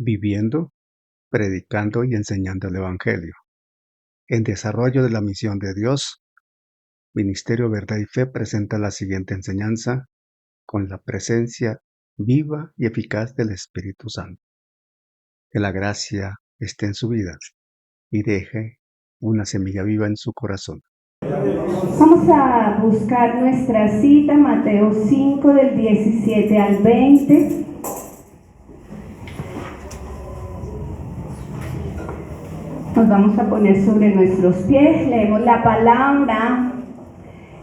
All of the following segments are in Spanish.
viviendo, predicando y enseñando el Evangelio. En desarrollo de la misión de Dios, Ministerio Verdad y Fe presenta la siguiente enseñanza con la presencia viva y eficaz del Espíritu Santo. Que la gracia esté en su vida y deje una semilla viva en su corazón. Vamos a buscar nuestra cita, Mateo 5, del 17 al 20. Nos vamos a poner sobre nuestros pies, leemos la palabra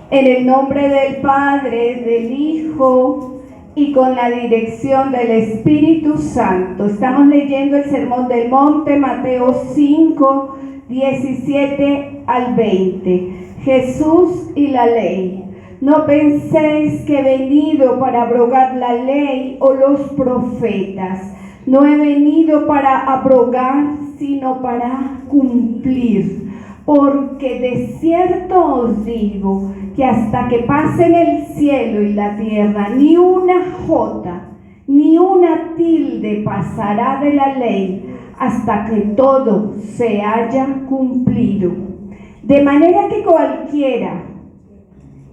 en el nombre del Padre, del Hijo y con la dirección del Espíritu Santo. Estamos leyendo el Sermón del Monte, Mateo 5, 17 al 20. Jesús y la ley. No penséis que he venido para abrogar la ley o los profetas. No he venido para abrogar, sino para cumplir. Porque de cierto os digo que hasta que pasen el cielo y la tierra, ni una jota, ni una tilde pasará de la ley, hasta que todo se haya cumplido. De manera que cualquiera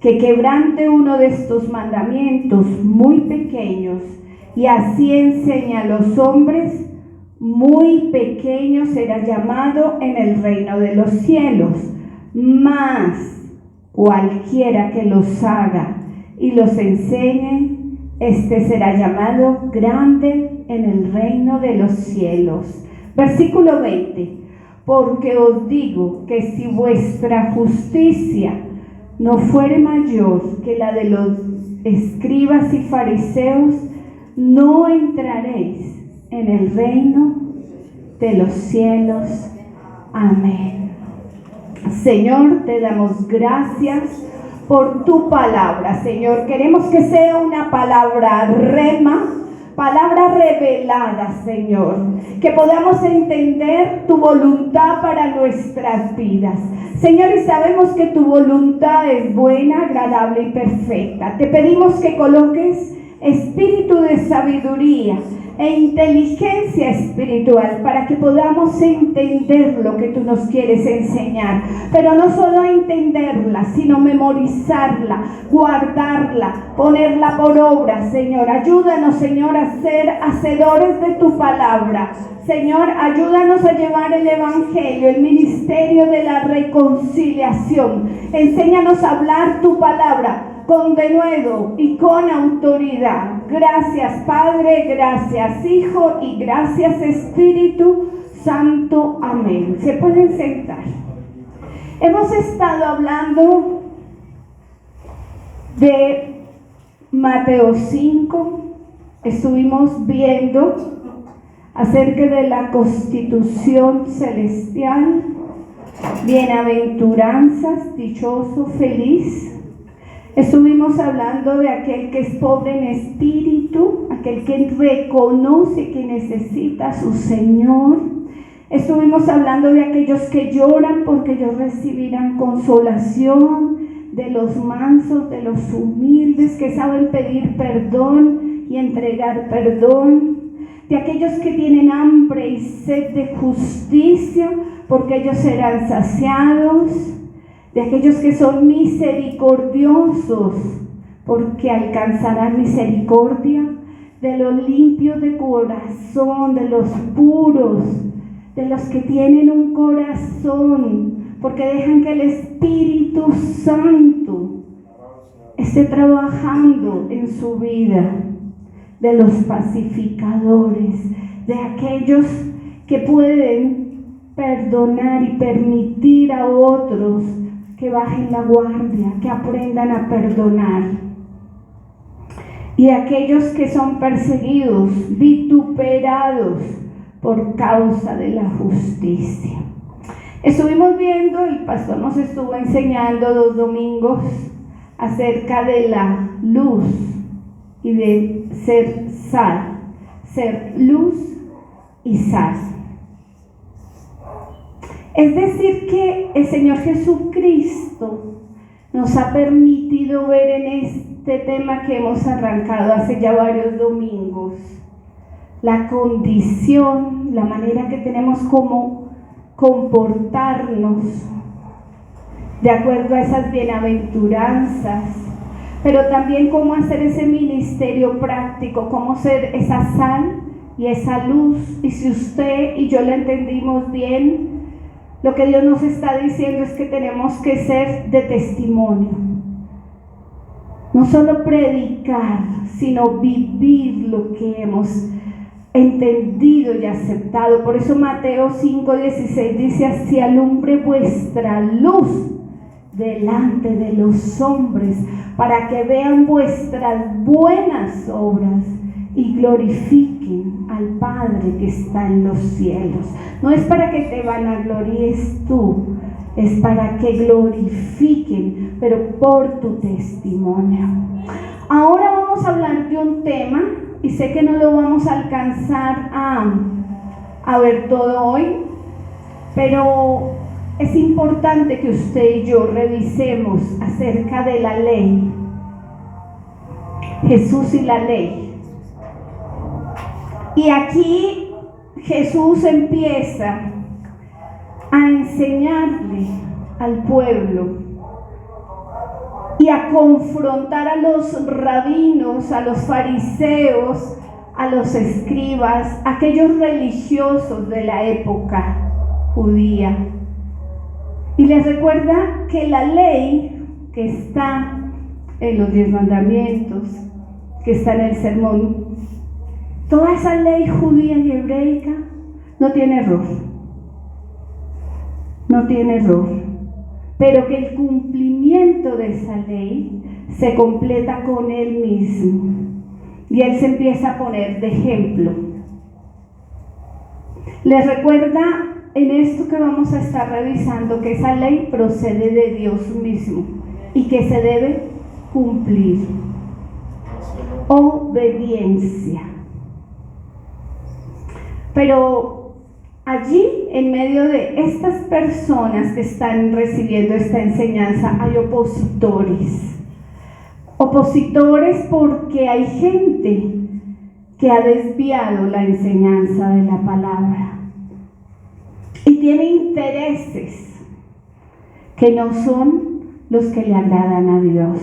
que quebrante uno de estos mandamientos muy pequeños y así enseña a los hombres, muy pequeño será llamado en el reino de los cielos. Mas cualquiera que los haga y los enseñe, este será llamado grande en el reino de los cielos. Versículo 20. Porque os digo que si vuestra justicia no fuere mayor que la de los escribas y fariseos, no entraréis en el reino de los cielos. Amén. Señor, te damos gracias por tu palabra, Señor. Queremos que sea una palabra rema, palabra revelada, Señor, que podamos entender tu voluntad para nuestras vidas. Señor, y sabemos que tu voluntad es buena, agradable y perfecta. Te pedimos que coloques espíritu de sabiduría e inteligencia espiritual para que podamos entender lo que tú nos quieres enseñar, pero no solo entenderla, sino memorizarla, guardarla, ponerla por obra. Señor, ayúdanos, Señor, a ser hacedores de tu palabra. Señor, ayúdanos a llevar el Evangelio, el ministerio de la reconciliación. Enséñanos a hablar tu palabra con denuedo y con autoridad. Gracias, Padre, gracias, Hijo, y gracias, Espíritu Santo. Amén. Se pueden sentar. Hemos estado hablando de Mateo 5. Estuvimos viendo acerca de la constitución celestial, bienaventuranzas, dichoso, feliz. Estuvimos hablando de aquel que es pobre en espíritu, aquel que reconoce que necesita a su Señor. Estuvimos hablando de aquellos que lloran porque ellos recibirán consolación, de los mansos, de los humildes que saben pedir perdón y entregar perdón, de aquellos que tienen hambre y sed de justicia porque ellos serán saciados, de aquellos que son misericordiosos, porque alcanzarán misericordia, de los limpios de corazón, de los puros, de los que tienen un corazón, porque dejan que el Espíritu Santo esté trabajando en su vida, de los pacificadores, de aquellos que pueden perdonar y permitir a otros que bajen la guardia, que aprendan a perdonar. Y aquellos que son perseguidos, vituperados por causa de la justicia. Estuvimos viendo, el pastor nos estuvo enseñando 2 domingos acerca de la luz y de ser sal, ser luz y sal. Es decir, que el Señor Jesucristo nos ha permitido ver en este tema que hemos arrancado hace ya varios domingos, la condición, la manera que tenemos como comportarnos de acuerdo a esas bienaventuranzas, pero también cómo hacer ese ministerio práctico, cómo ser esa sal y esa luz. Y si usted y yo la entendimos bien, lo que Dios nos está diciendo es que tenemos que ser de testimonio. No solo predicar, sino vivir lo que hemos entendido y aceptado. Por eso Mateo 5:16 dice: así alumbre vuestra luz delante de los hombres, para que vean vuestras buenas obras y glorifiquen al Padre que está en los cielos. No es para que te vanaglories tú, es para que glorifiquen, pero por tu testimonio. Ahora vamos a hablar de un tema, y sé que no lo vamos a alcanzar a ver todo hoy, pero es importante que usted y yo revisemos acerca de la ley, Jesús y la ley. Y aquí Jesús empieza a enseñarle al pueblo y a confrontar a los rabinos, a los fariseos, a los escribas, aquellos religiosos de la época judía. Y les recuerda que la ley que está en los 10 mandamientos, que está en el sermón, toda esa ley judía y hebreica no tiene error. No tiene error. Pero que el cumplimiento de esa ley se completa con Él mismo. Y Él se empieza a poner de ejemplo. Les recuerda en esto que vamos a estar revisando que esa ley procede de Dios mismo y que se debe cumplir. Obediencia. Pero allí, en medio de estas personas que están recibiendo esta enseñanza, hay opositores. Opositores porque hay gente que ha desviado la enseñanza de la palabra y tiene intereses que no son los que le agradan a Dios.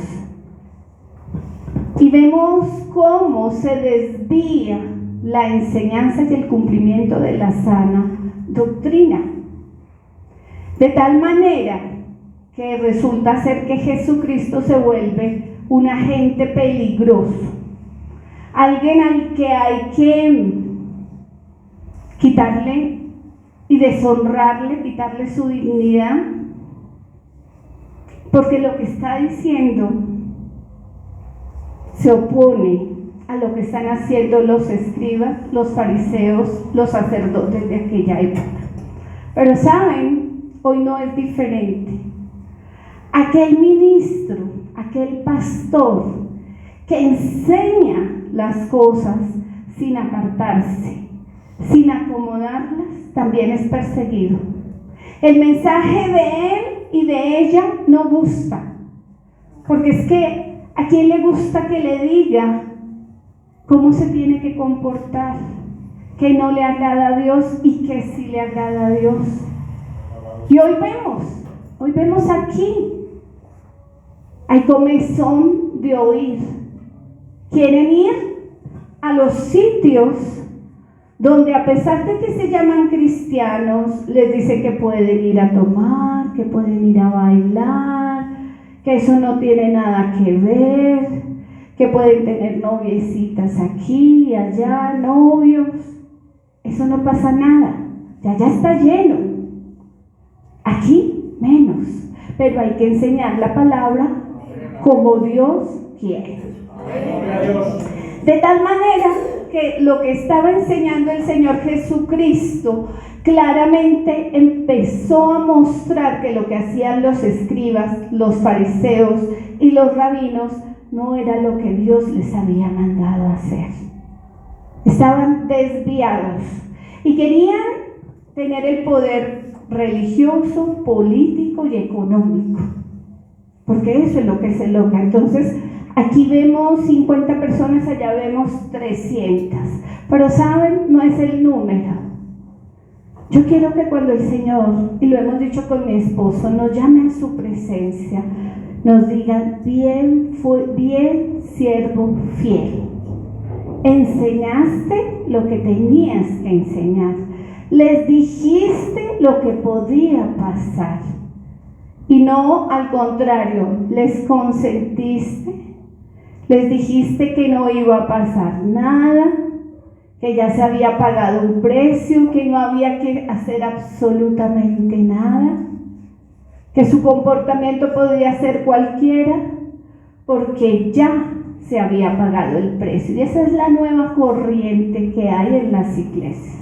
Y vemos cómo se desvía la enseñanza y el cumplimiento de la sana doctrina, de tal manera que resulta ser que Jesucristo se vuelve un agente peligroso, alguien al que hay que quitarle y deshonrarle, quitarle su dignidad, porque lo que está diciendo se opone a lo que están haciendo los escribas, los fariseos, los sacerdotes de aquella época. Pero saben, hoy no es diferente. Aquel ministro, aquel pastor que enseña las cosas sin apartarse, sin acomodarlas, también es perseguido. El mensaje de él y de ella no gusta, porque es que ¿a quién le gusta que le diga cómo se tiene que comportar? Que no le agrada a Dios y que sí le agrada a Dios. Y hoy vemos aquí, hay comezón de oír. Quieren ir a los sitios donde, a pesar de que se llaman cristianos, les dicen que pueden ir a tomar, que pueden ir a bailar, que eso no tiene nada que ver, que pueden tener noviecitas aquí y allá, novios. Eso no pasa nada, ya está lleno. Aquí menos, pero hay que enseñar la palabra como Dios quiere. De tal manera que lo que estaba enseñando el Señor Jesucristo claramente empezó a mostrar que lo que hacían los escribas, los fariseos y los rabinos no era lo que Dios les había mandado hacer. Estaban desviados y querían tener el poder religioso, político y económico, porque eso es lo que se logra. Entonces aquí vemos 50 personas, allá vemos 300, Pero saben, no es el número. Yo quiero que cuando el Señor, y lo hemos dicho con mi esposo, nos llame a su presencia, nos diga: bien, siervo fiel. Enseñaste lo que tenías que enseñar. Les dijiste lo que podía pasar. Y no al contrario, les consentiste. Les dijiste que no iba a pasar nada, que ya se había pagado un precio, que no había que hacer absolutamente nada, que su comportamiento podía ser cualquiera, porque ya se había pagado el precio. Y esa es la nueva corriente que hay en las iglesias.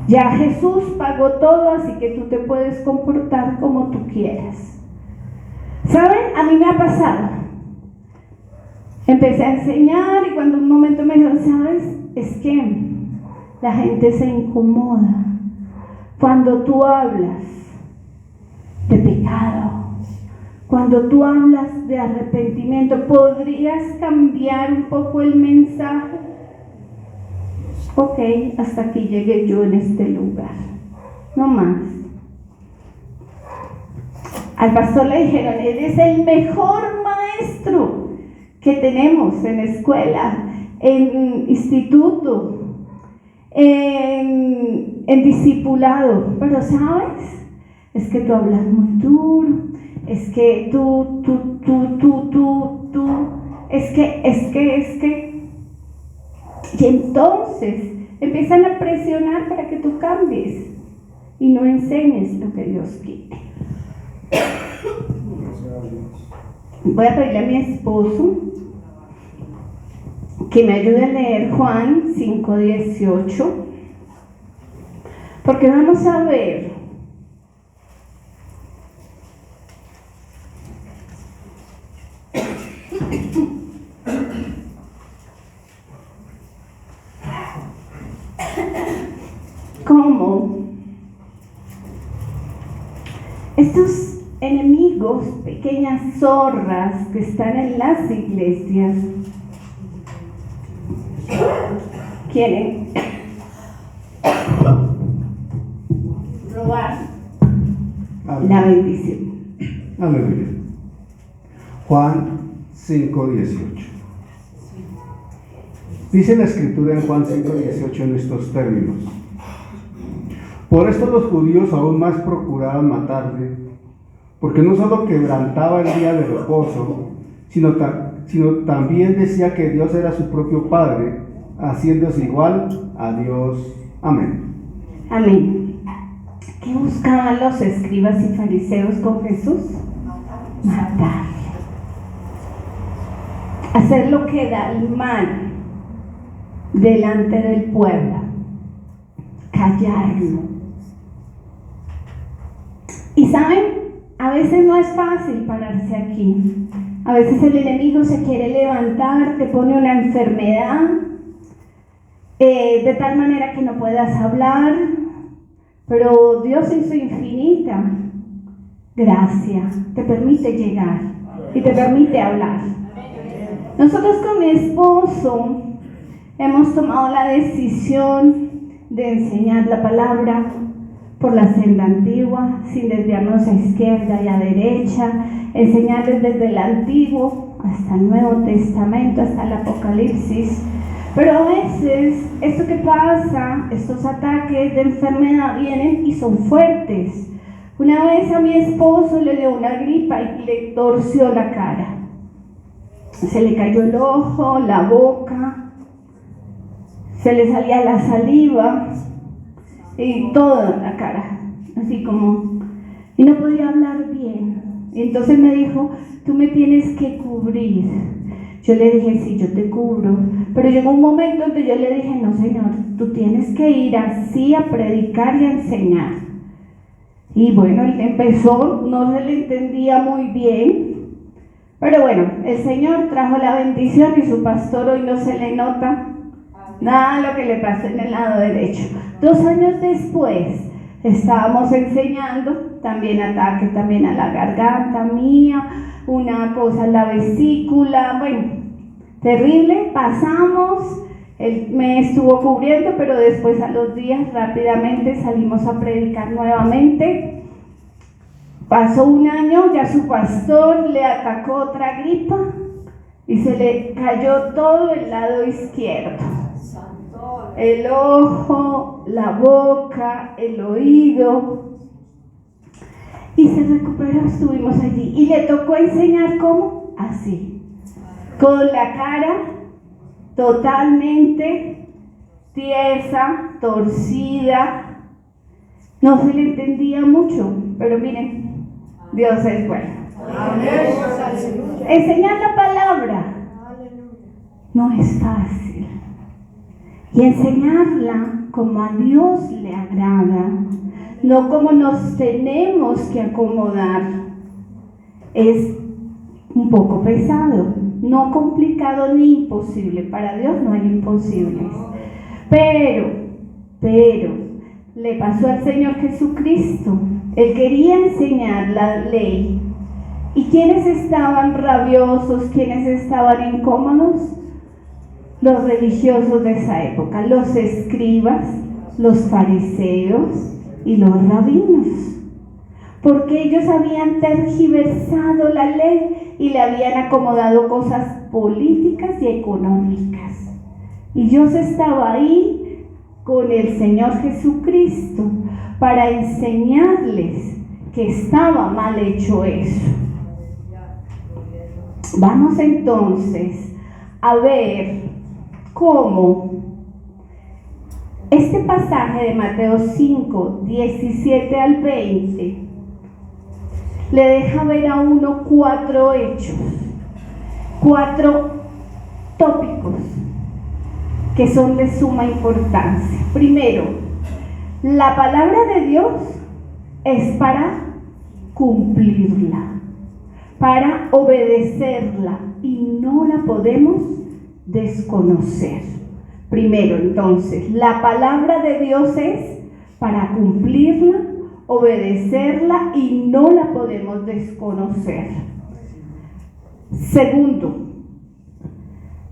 Ya Jesús pagó todo, así que tú te puedes comportar como tú quieras. ¿Saben? A mí me ha pasado. Empecé a enseñar y cuando un momento me dijeron: ¿sabes? Es que la gente se incomoda cuando tú hablas de pecado, cuando tú hablas de arrepentimiento. ¿Podrías cambiar un poco el mensaje? Ok, hasta aquí llegué yo en este lugar, no más. Al pastor le dijeron: eres el mejor maestro que tenemos en escuela, en instituto, en discipulado. Pero ¿sabes? Es que tú hablas muy duro, es que tú, es que. Y entonces empiezan a presionar para que tú cambies y no enseñes lo que Dios quiere. Voy a pedirle a mi esposo que me ayude a leer Juan 5:18, porque vamos a ver cómo estos enemigos, pequeñas zorras que están en las iglesias, quieren robar la bendición. Aleluya. Juan 5:18. Dice la escritura en Juan 5:18 en estos términos: por esto los judíos aún más procuraban matarle, porque no solo quebrantaba el día de reposo, sino también decía que Dios era su propio Padre, haciéndose igual a Dios. Amén. Amén. ¿Qué buscaban los escribas y fariseos con Jesús? Matarle. Hacer lo que da el mal delante del pueblo. Callarlo. Y saben, a veces no es fácil pararse aquí. A veces el enemigo se quiere levantar, te pone una enfermedad, de tal manera que no puedas hablar, pero Dios en su infinita gracia te permite llegar y te permite hablar. Nosotros con mi esposo hemos tomado la decisión de enseñar la palabra por la senda antigua, sin desviarnos a izquierda y a derecha, enseñarles desde el Antiguo hasta el Nuevo Testamento, hasta el Apocalipsis. Pero a veces esto que pasa, estos ataques de enfermedad vienen y son fuertes. Una vez a mi esposo le dio una gripa y le torció la cara. Se le cayó el ojo, la boca, se le salía la saliva y toda la cara, así como, y no podía hablar bien. Y entonces me dijo: tú me tienes que cubrir. Yo le dije: sí, yo te cubro. Pero llegó un momento en que yo le dije: no, Señor, tú tienes que ir así a predicar y a enseñar. Y bueno, él empezó, no se le entendía muy bien, pero bueno, el Señor trajo la bendición y su pastor hoy no se le nota nada de lo que le pasó en el lado derecho. 2 años después estábamos enseñando, también ataque también a la garganta mía, una cosa en la vesícula, bueno, terrible. Pasamos, Él me estuvo cubriendo, pero después a los días rápidamente salimos a predicar nuevamente. Pasó un año, ya su pastor le atacó otra gripa y se le cayó todo el lado izquierdo. El ojo, la boca, el oído. Y se recuperó, estuvimos allí. Y le tocó enseñar cómo, así, con la cara totalmente tiesa, torcida. No se le entendía mucho, pero miren, Dios es bueno. Enseñar la palabra no es fácil. Y enseñarla como a Dios le agrada, no como nos tenemos que acomodar, es un poco pesado, no complicado ni imposible. Para Dios no hay imposibles. Pero, le pasó al Señor Jesucristo. Él quería enseñar la ley. ¿Y quiénes estaban rabiosos? ¿Quiénes estaban incómodos? Los religiosos de esa época, los escribas, los fariseos y los rabinos. Porque ellos habían tergiversado la ley y le habían acomodado cosas políticas y económicas. Y Dios estaba ahí con el Señor Jesucristo para enseñarles que estaba mal hecho eso. Vamos entonces a ver cómo este pasaje de Mateo 5, 17 al 20 le deja ver a uno 4 hechos, 4 tópicos que son de suma importancia. Primero, la palabra de Dios es para cumplirla, para obedecerla, y no la podemos desconocer. Primero, entonces, la palabra de Dios es para cumplirla, obedecerla, y no la podemos desconocer. Segundo,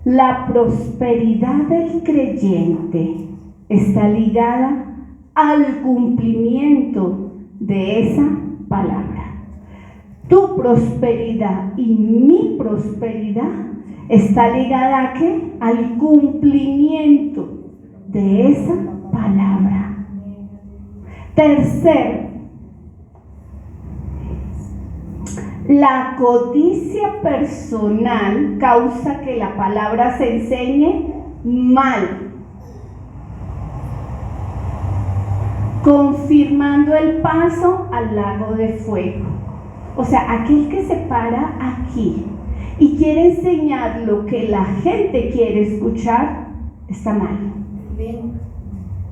la prosperidad del creyente está ligada al cumplimiento de esa palabra. Tu prosperidad y mi prosperidad está ligada ¿a qué? Al cumplimiento de esa palabra. Tercero, la codicia personal causa que la palabra se enseñe mal, confirmando el paso al lago de fuego. O sea, aquel que se para aquí y quiere enseñar lo que la gente quiere escuchar, está mal.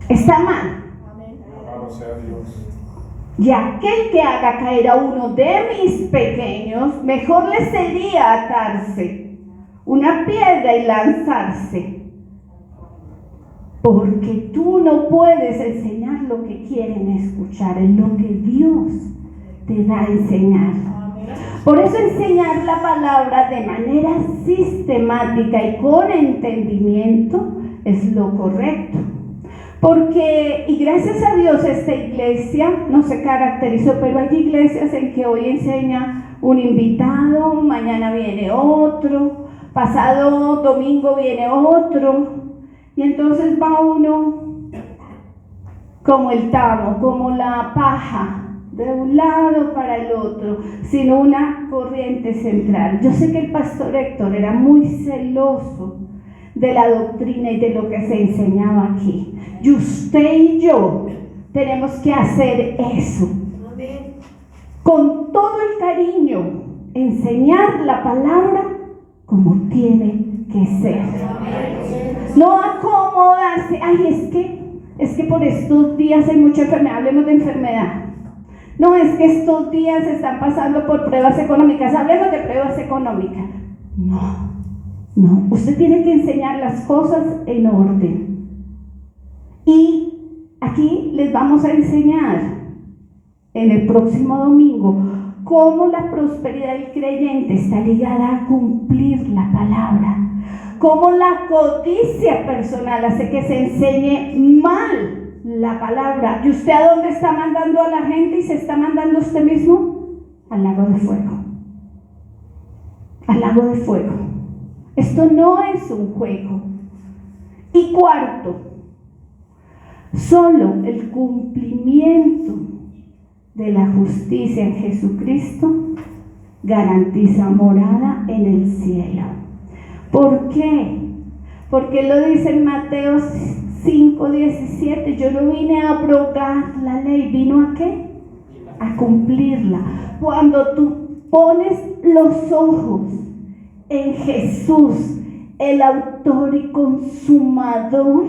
Está mal. Alabado sea Dios. Y aquel que haga caer a uno de mis pequeños, mejor le sería atarse una piedra y lanzarse. Porque tú no puedes enseñar lo que quieren escuchar, es lo que Dios te da a enseñar. Por eso enseñar la palabra de manera sistemática y con entendimiento es lo correcto. Porque, y gracias a Dios, esta iglesia no se caracterizó, pero hay iglesias en que hoy enseña un invitado, mañana viene otro, pasado domingo viene otro, y entonces va uno como el tamo, como la paja, de un lado para el otro, sin una corriente central. Yo sé que el pastor Héctor era muy celoso de la doctrina y de lo que se enseñaba aquí. Y usted y yo tenemos que hacer eso. Con todo el cariño, enseñar la palabra como tiene que ser. No acomodarse. Ay, es que por estos días hay mucha enfermedad. Hablemos de enfermedad. No, es que estos días están pasando por pruebas económicas. Hablemos de pruebas económicas. No, usted tiene que enseñar las cosas en orden. Y aquí les vamos a enseñar en el próximo domingo cómo la prosperidad del creyente está ligada a cumplir la palabra. cómo la codicia personal hace que se enseñe mal la palabra. ¿Y usted a dónde está mandando a la gente y se está mandando usted mismo? Al lago de fuego. Al lago de fuego. Esto no es un juego. Y cuarto, solo el cumplimiento de la justicia en Jesucristo garantiza morada en el cielo. ¿Por qué? Porque lo dice en Mateo 5:17, yo no vine a abrogar la ley, ¿vino a qué? A cumplirla. Cuando tú pones los ojos en Jesús, el autor y consumador,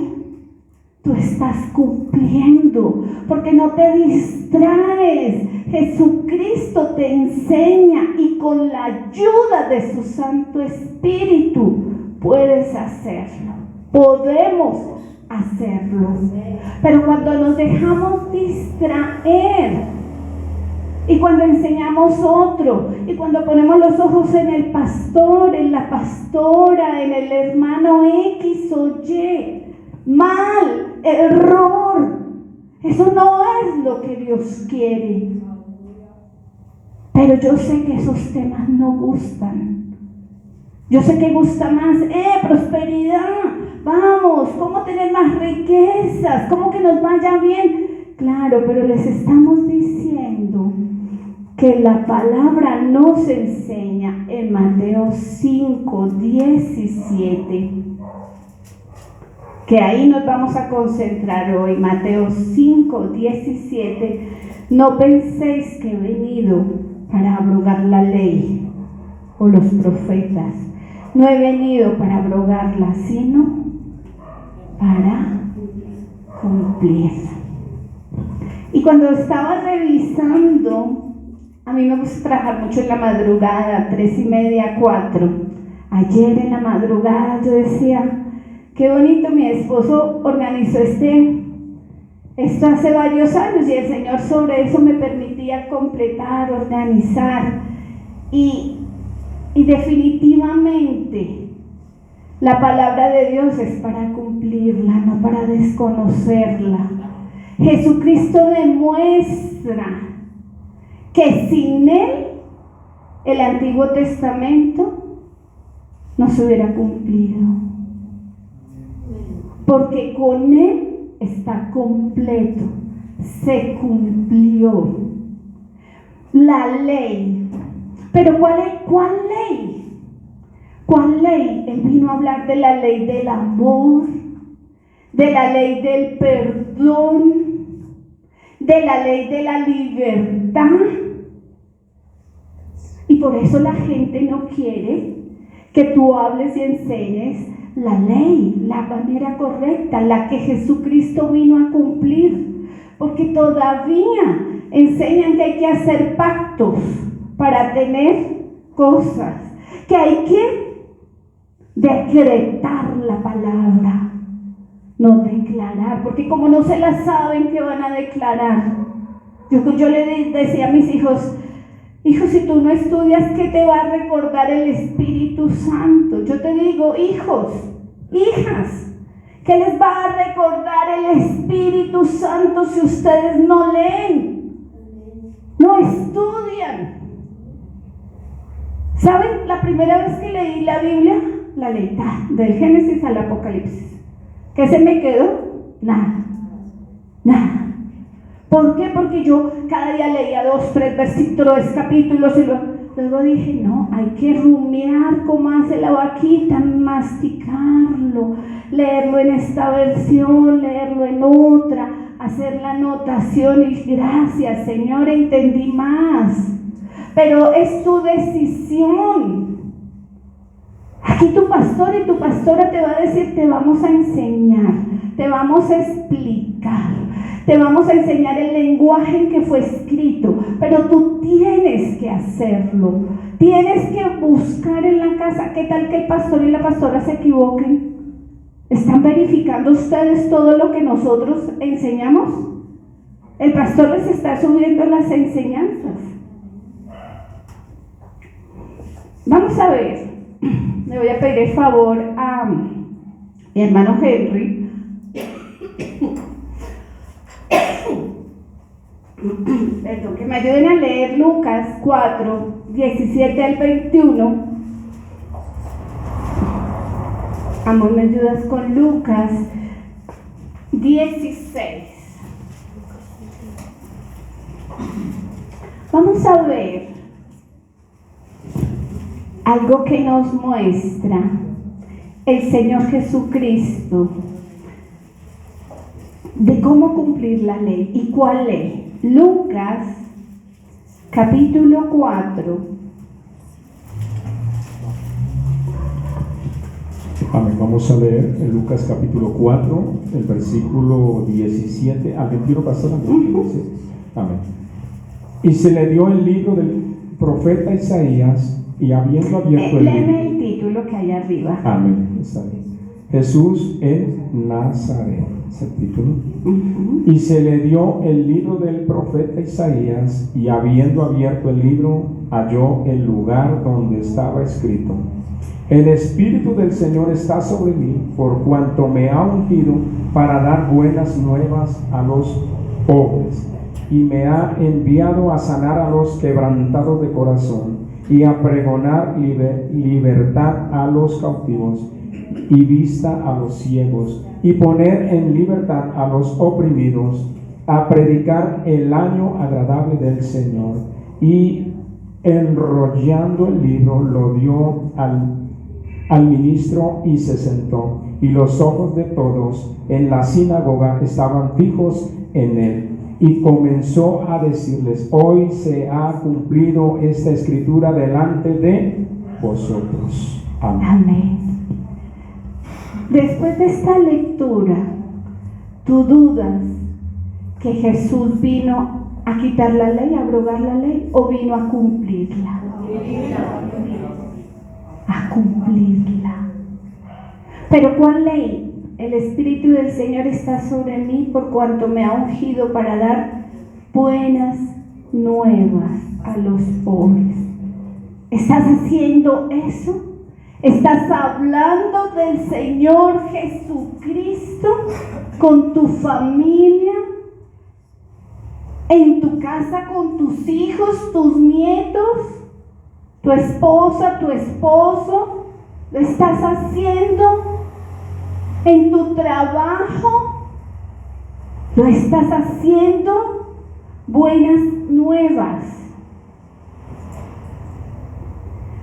tú estás cumpliendo, porque no te distraes. Jesucristo te enseña y con la ayuda de su Santo Espíritu puedes hacerlo. Podemos hacerlo. Pero cuando nos dejamos distraer y cuando enseñamos otro y cuando ponemos los ojos en el pastor, en la pastora, en el hermano X o Y, mal, error, eso no es lo que Dios quiere. Pero yo sé que esos temas no gustan. Yo sé que gusta más, prosperidad, vamos, cómo tener más riquezas, cómo que nos vaya bien. Claro, pero les estamos diciendo que la palabra nos enseña en Mateo 5:17, que ahí nos vamos a concentrar hoy. Mateo 5:17, no penséis que he venido para abrogar la ley o los profetas. No he venido para abrogarla, sino para cumplir. Y cuando estaba revisando, a mí me gusta trabajar mucho en la madrugada, 3:30, 4. Ayer en la madrugada yo decía, qué bonito, mi esposo organizó esto hace varios años y el Señor sobre eso me permitía completar, organizar y definitivamente la palabra de Dios es para cumplirla, no para desconocerla. Jesucristo demuestra que sin Él el Antiguo Testamento no se hubiera cumplido, porque con Él está completo, se cumplió la ley. Pero ¿cuál ley? ¿Cuál ley? Él vino a hablar de la ley del amor, de la ley del perdón, de la ley de la libertad. Y por eso la gente no quiere que tú hables y enseñes la ley, la manera correcta, la que Jesucristo vino a cumplir, porque todavía enseñan que hay que hacer pactos para tener cosas, que hay que decretar la palabra, no declarar, porque como no se la saben, ¿qué van a declarar? Yo le decía a mis hijos, si tú no estudias, ¿qué te va a recordar el Espíritu Santo? Yo te digo, hijos, hijas, ¿qué les va a recordar el Espíritu Santo si ustedes no leen, no estudian? ¿Saben? La primera vez que leí la Biblia, la leí del Génesis al Apocalipsis. ¿Qué se me quedó? Nada. ¿Por qué? Porque yo cada día leía 2, 3 versículos, 3 capítulos y luego dije, no, hay que rumiar como hace la vaquita, masticarlo, leerlo en esta versión, leerlo en otra, hacer la anotación y gracias, Señor, entendí más. Pero es tu decisión. Aquí tu pastor y tu pastora te va a decir, te vamos a enseñar, te vamos a explicar, te vamos a enseñar el lenguaje en que fue escrito, pero tú tienes que hacerlo, tienes que buscar en la casa. ¿Qué tal que el pastor y la pastora se equivoquen? ¿Están verificando ustedes todo lo que nosotros enseñamos? El pastor les está subiendo las enseñanzas. Vamos a ver le voy a pedir el favor a mi hermano Henry perdón, que me ayuden a leer Lucas 4, 17 al 21. Amor, ¿me ayudas con Lucas 16? Vamos a ver algo que nos muestra el Señor Jesucristo de cómo cumplir la ley. ¿Y cuál ley? Lucas capítulo 4. Amén. Vamos a leer en Lucas capítulo 4, el versículo 17 al 21, pastor. Amén. Y se le dio el libro del profeta Isaías, y habiendo abierto el libro. Léeme el título que hay arriba. Amén. Está bien. Jesús en Nazaret, es el título. Y se le dio el libro del profeta Isaías, y habiendo abierto el libro, halló el lugar donde estaba escrito: el Espíritu del Señor está sobre mí, por cuanto me ha ungido para dar buenas nuevas a los pobres, y me ha enviado a sanar a los quebrantados de corazón, y a pregonar libertad a los cautivos, y vista a los ciegos, y poner en libertad a los oprimidos, a predicar el año agradable del Señor. Y enrollando el libro, lo dio al ministro, y se sentó, y los ojos de todos en la sinagoga estaban fijos en él. Y comenzó a decirles: hoy se ha cumplido esta escritura delante de vosotros. Amén. Amén. Después de esta lectura, ¿tú dudas que Jesús vino a quitar la ley, a abrogar la ley, o vino a cumplirla? A cumplirla. ¿Pero cuál ley? El Espíritu del Señor está sobre mí, por cuanto me ha ungido para dar buenas nuevas a los pobres. ¿Estás haciendo eso? ¿Estás hablando del Señor Jesucristo con tu familia, en tu casa, con tus hijos, tus nietos, tu esposa, tu esposo? ¿Lo estás haciendo en tu trabajo? ¿Lo estás haciendo? Buenas nuevas.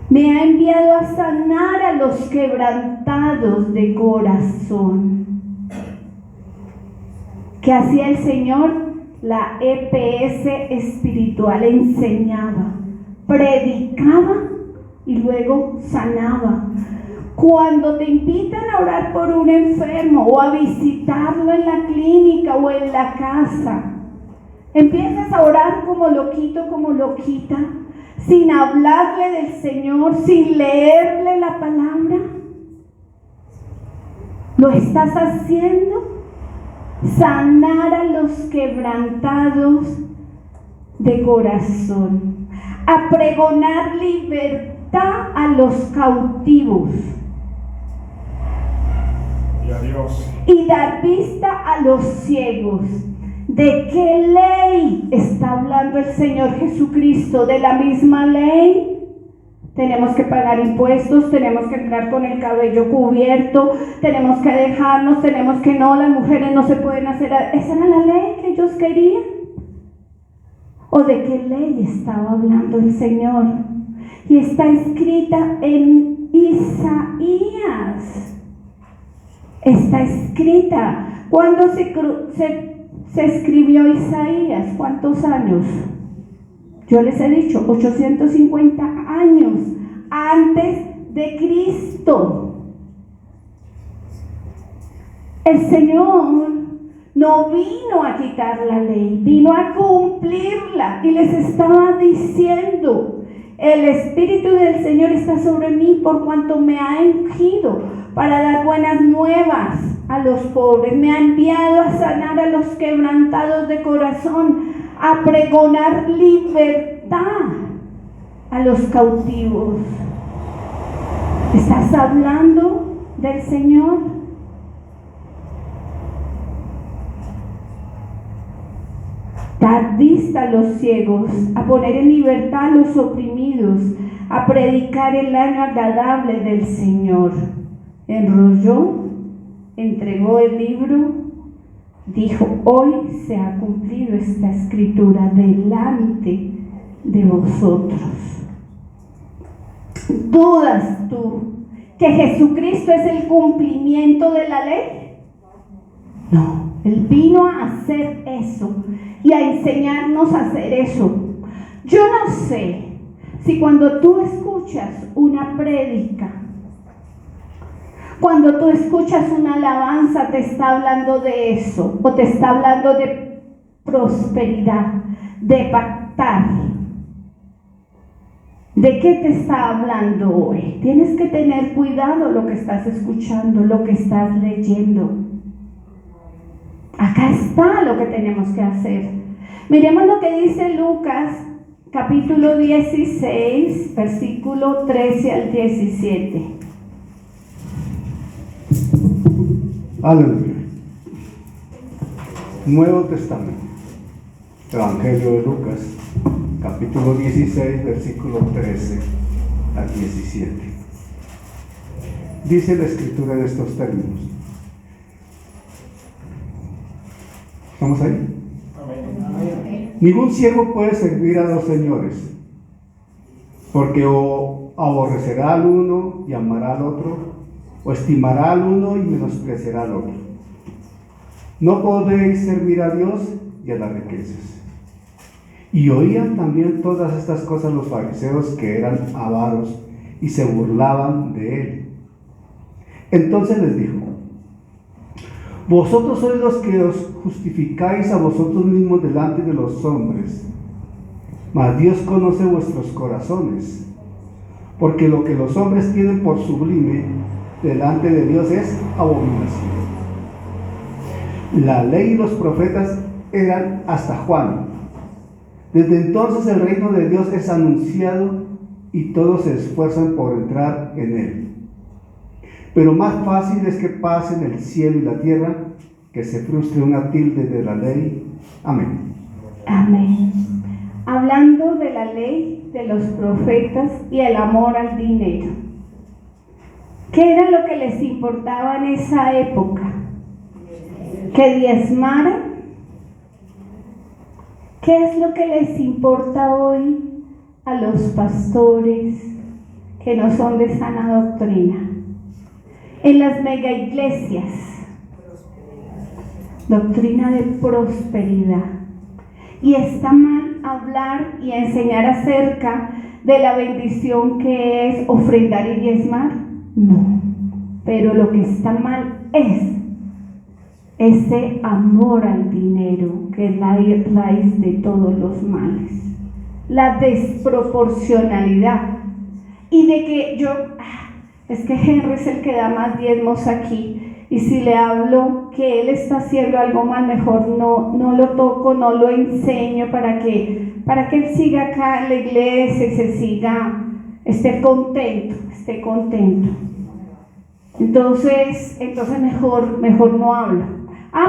Me ha enviado a sanar a los quebrantados de corazón. ¿Qué hacía el Señor? La EPS espiritual: enseñaba, predicaba y luego sanaba. Cuando te invitan a orar por un enfermo o a visitarlo en la clínica o en la casa, empiezas a orar como loquito, como loquita, sin hablarle del Señor, sin leerle la palabra. ¿Lo estás haciendo? Sanar a los quebrantados de corazón, a pregonar libertad a los cautivos, y dar vista a los ciegos. ¿De qué ley está hablando el Señor Jesucristo? ¿De la misma ley? Tenemos que pagar impuestos, tenemos que entrar con el cabello cubierto, tenemos que dejarnos, tenemos que no, las mujeres no se pueden hacer. ¿Esa era la ley que ellos querían? ¿O de qué ley estaba hablando el Señor? Y está escrita en Isaías. Está escrita. ¿Cuándo se escribió Isaías? ¿Cuántos años? Yo les he dicho, 850 años antes de Cristo. El Señor no vino a quitar la ley, vino a cumplirla. Y les estaba diciendo: el Espíritu del Señor está sobre mí, por cuanto me ha ungido para dar buenas nuevas a los pobres. Me ha enviado a sanar a los quebrantados de corazón, a pregonar libertad a los cautivos. ¿Estás hablando del Señor? Dar vista a los ciegos, a poner en libertad a los oprimidos, a predicar el año agradable del Señor. Enrolló, entregó el libro, dijo: hoy se ha cumplido esta escritura delante de vosotros. ¿Dudas tú que Jesucristo es el cumplimiento de la ley? No, Él vino a hacer eso y a enseñarnos a hacer eso. Yo no sé si cuando tú escuchas una prédica, cuando tú escuchas una alabanza, te está hablando de eso, o te está hablando de prosperidad, de pactar. ¿De qué te está hablando hoy? Tienes que tener cuidado lo que estás escuchando, lo que estás leyendo. Acá está lo que tenemos que hacer. Miremos lo que dice Lucas, capítulo 16, versículo 13 al 17. Aleluya. Nuevo Testamento. Evangelio de Lucas, capítulo 16, versículo 13 al 17. Dice la escritura en estos términos. ¿Estamos ahí? Ningún siervo puede servir a dos señores, porque o aborrecerá al uno y amará al otro, o estimará al uno y menospreciará al otro. No podéis servir a Dios y a las riquezas. Y oían también todas estas cosas los fariseos, que eran avaros, y se burlaban de él. Entonces les dijo: vosotros sois los que os justificáis a vosotros mismos delante de los hombres, mas Dios conoce vuestros corazones, porque lo que los hombres tienen por sublime delante de Dios es abominación. La ley y los profetas eran hasta Juan. Desde entonces el reino de Dios es anunciado y todos se esfuerzan por entrar en él. Pero más fácil es que pasen el cielo y la tierra, que se frustre una tilde de la ley. Amén. Amén. Hablando de la ley, de los profetas y el amor al dinero. ¿Qué era lo que les importaba en esa época? Que diezmaran. ¿Qué es lo que les importa hoy a los pastores que no son de sana doctrina? En las mega iglesias, doctrina de prosperidad. Y está mal hablar y enseñar acerca de la bendición que es ofrendar y diezmar. No, pero lo que está mal es ese amor al dinero, que es la raíz de todos los males, la desproporcionalidad, y de que es que Henry es el que da más diezmos aquí, y si le hablo que él está haciendo algo mal, mejor no lo toco, no lo enseño, para que él siga acá en la iglesia y esté contento. Entonces mejor no hablo.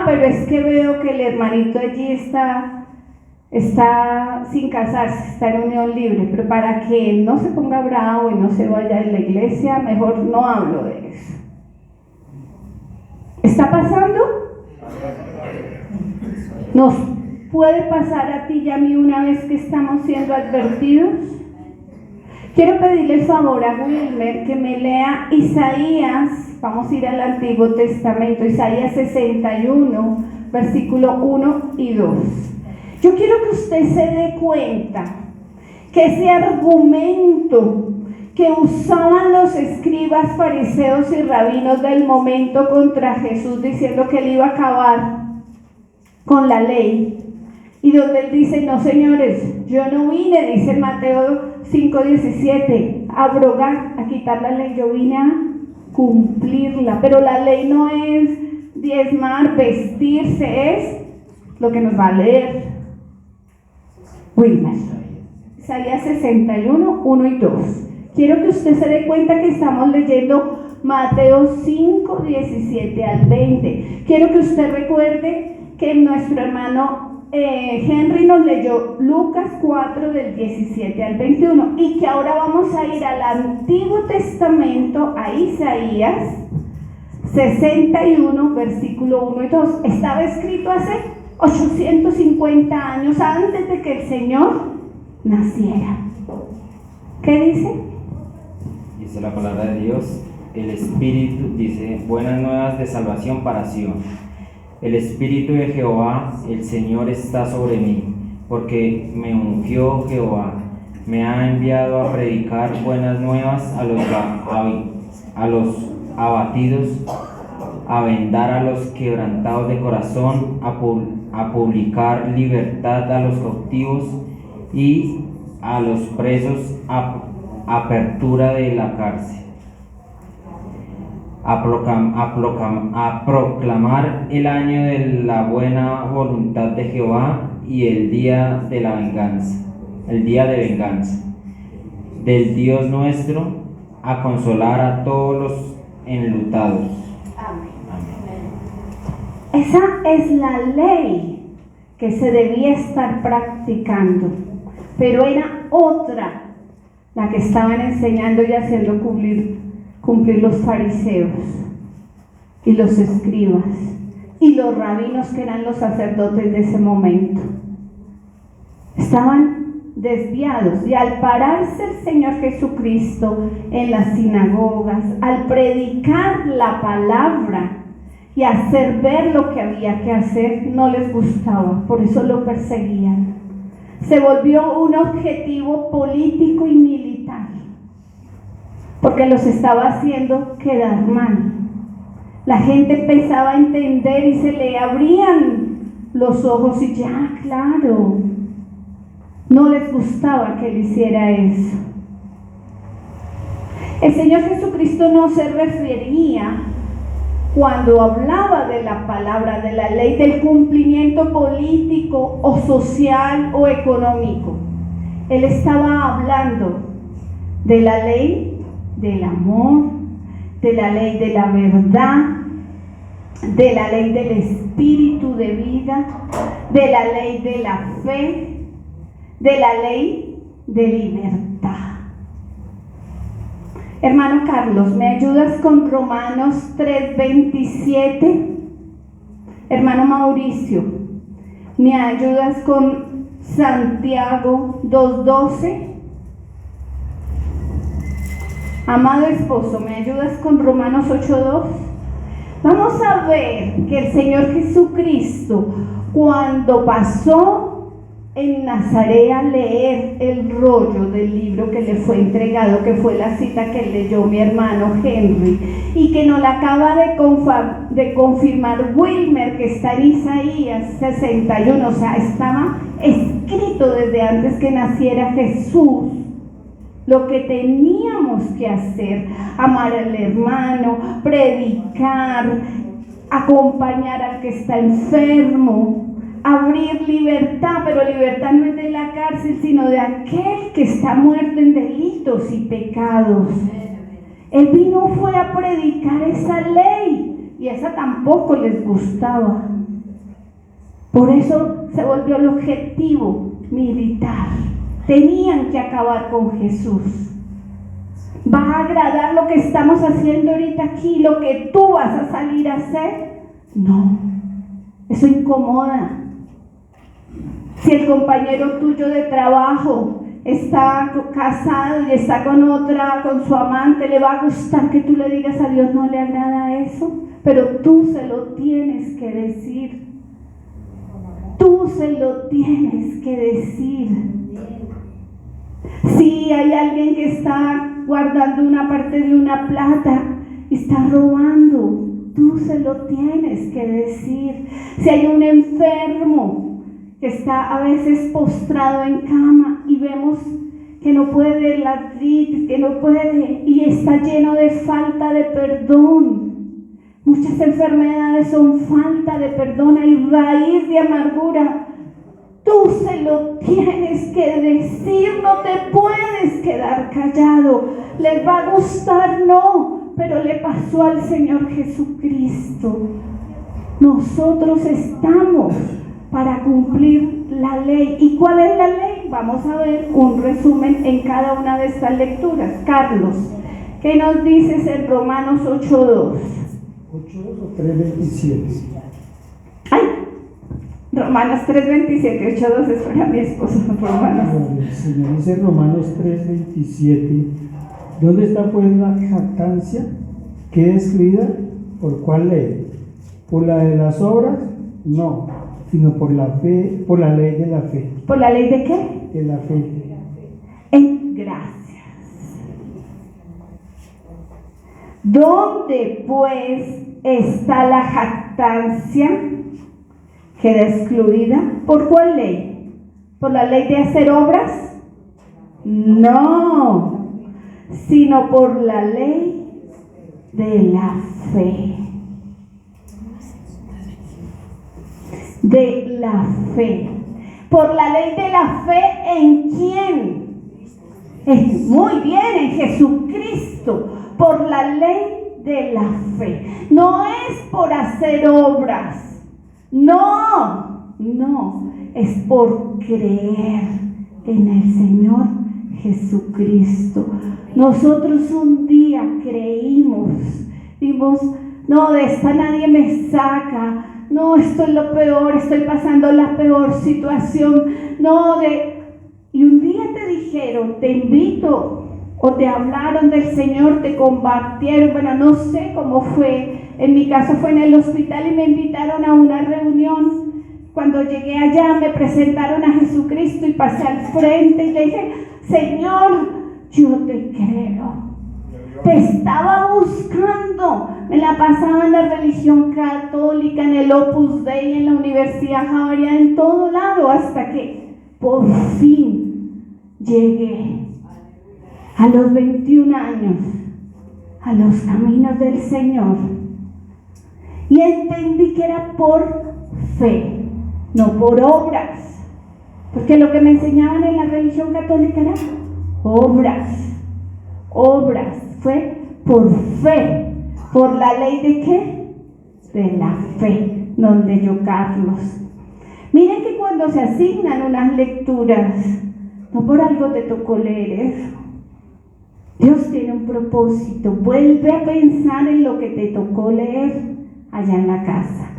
Pero es que veo que el hermanito allí está sin casarse, está en unión libre, pero para que él no se ponga bravo y no se vaya de la iglesia, mejor no hablo de eso. ¿Está pasando? ¿Nos puede pasar a ti y a mí una vez que estamos siendo advertidos? Quiero pedirle el favor a Wilmer que me lea Isaías, vamos a ir al Antiguo Testamento, Isaías 61, versículo 1 y 2. Yo quiero que usted se dé cuenta que ese argumento que usaban los escribas, fariseos y rabinos del momento contra Jesús, diciendo que él iba a acabar con la ley, y donde él dice: no señores, yo no vine, dice Mateo 5:17, a abrogar, a quitar la ley, yo vine a cumplirla. Pero la ley no es diezmar, vestirse, es lo que nos va a leer Wilmer. Isaías 61, 1 y 2. Quiero que usted se dé cuenta que estamos leyendo Mateo 5, 17 al 20. Quiero que usted recuerde que nuestro hermano Henry nos leyó Lucas 4 del 17 al 21 y que ahora vamos a ir al Antiguo Testamento, a Isaías 61, versículo 1 y 2. Estaba escrito hace 850 años antes de que el Señor naciera. ¿Qué dice? Dice la palabra de Dios, el Espíritu, dice, buenas nuevas de salvación para Sion. El Espíritu de Jehová, el Señor está sobre mí, porque me ungió Jehová, me ha enviado a predicar buenas nuevas a los abatidos, a vendar a los quebrantados de corazón, a publicar libertad a los cautivos y a los presos, apertura de la cárcel, a proclamar el año de la buena voluntad de Jehová y el día de la venganza, el día de venganza del Dios nuestro, a consolar a todos los enlutados. Amén. Esa es la ley que se debía estar practicando, pero era otra la que estaban enseñando y haciendo cumplir los fariseos y los escribas y los rabinos, que eran los sacerdotes de ese momento. Estaban desviados, y al pararse el Señor Jesucristo en las sinagogas, al predicar la palabra y hacer ver lo que había que hacer, no les gustaba, por eso lo perseguían. Se volvió un objetivo político y militar, porque los estaba haciendo quedar mal. La gente empezaba a entender y se le abrían los ojos y ya, claro, no les gustaba que él hiciera eso. El Señor Jesucristo no se refería, cuando hablaba de la palabra, de la ley, del cumplimiento político o social o económico. Él estaba hablando de la ley del amor, de la ley de la verdad, de la ley del espíritu de vida, de la ley de la fe, de la ley de libertad. Hermano Carlos, ¿me ayudas con Romanos 3:27? Hermano Mauricio, ¿me ayudas con Santiago 2:12? Amado esposo, ¿me ayudas con Romanos 8:2? Vamos a ver que el Señor Jesucristo, cuando pasó en Nazaret a leer el rollo del libro que le fue entregado, que fue la cita que leyó mi hermano Henry, y que nos la acaba de confirmar Wilmer, que está en Isaías 61, o sea, estaba escrito desde antes que naciera Jesús, lo que teníamos que hacer: amar al hermano, predicar, acompañar al que está enfermo, abrir libertad, pero libertad no es de la cárcel, sino de aquel que está muerto en delitos y pecados. Él vino fue a predicar esa ley, y esa tampoco les gustaba. Por eso se volvió el objetivo militar. Tenían que acabar con Jesús. ¿Va a agradar lo que estamos haciendo ahorita aquí, lo que tú vas a salir a hacer? No, eso incomoda. Si el compañero tuyo de trabajo está casado y está con otra, con su amante, ¿le va a gustar que tú le digas a Dios? No le agrada eso, pero tú se lo tienes que decir. Tú se lo tienes que decir. Si hay alguien que está guardando una parte de una plata y está robando, tú se lo tienes que decir. Si hay un enfermo que está a veces postrado en cama y vemos que no puede, la artritis, que no puede, y está lleno de falta de perdón. Muchas enfermedades son falta de perdón, hay raíz de amargura. Tú se lo tienes que decir, no te puedes quedar callado. ¿Les va a gustar? No, pero le pasó al Señor Jesucristo. Nosotros estamos para cumplir la ley. ¿Y cuál es la ley? Vamos a ver un resumen en cada una de estas lecturas. Carlos, ¿qué nos dices en Romanos 8:2? 8:2 o 3:27. ¡Ay! Romanos 3:27, 8:2 es para mi esposo. Romanos. El Señor dice Romanos 3:27. ¿Dónde está pues la jactancia? ¿Qué excluida? ¿Por cuál ley? ¿Por la de las obras? No, sino por la fe, por la ley de la fe. ¿Por la ley de qué? De la fe. En gracias. ¿Dónde pues está la jactancia? ¿Queda excluida? ¿Por cuál ley? ¿Por la ley de hacer obras? No, sino por la ley de la fe. De la fe. Por la ley de la fe, ¿en quién? Muy bien, en Jesucristo. Por la ley de la fe. No es por hacer obras. No, es por creer en el Señor Jesucristo. Nosotros un día creímos, dimos, no, de esta nadie me saca, no, esto es lo peor, estoy pasando la peor situación, y un día te dijeron, te invito, o te hablaron del Señor, te compartieron, bueno, no sé cómo fue. En mi caso fue en el hospital y me invitaron a una reunión. Cuando llegué allá me presentaron a Jesucristo y pasé al frente y le dije, Señor, yo te creo. Te estaba buscando. Me la pasaba en la religión católica, en el Opus Dei, en la Universidad Javeriana, en todo lado, hasta que por fin llegué a los 21 años a los caminos del Señor. Y entendí que era por fe, no por obras. Porque lo que me enseñaban en la religión católica era obras. Fue por fe. ¿Por la ley de qué? De la fe, donde yo, Carlos. Miren que cuando se asignan unas lecturas, no por algo te tocó leer eso. Dios tiene un propósito. Vuelve a pensar en lo que te tocó leer allá en la casa.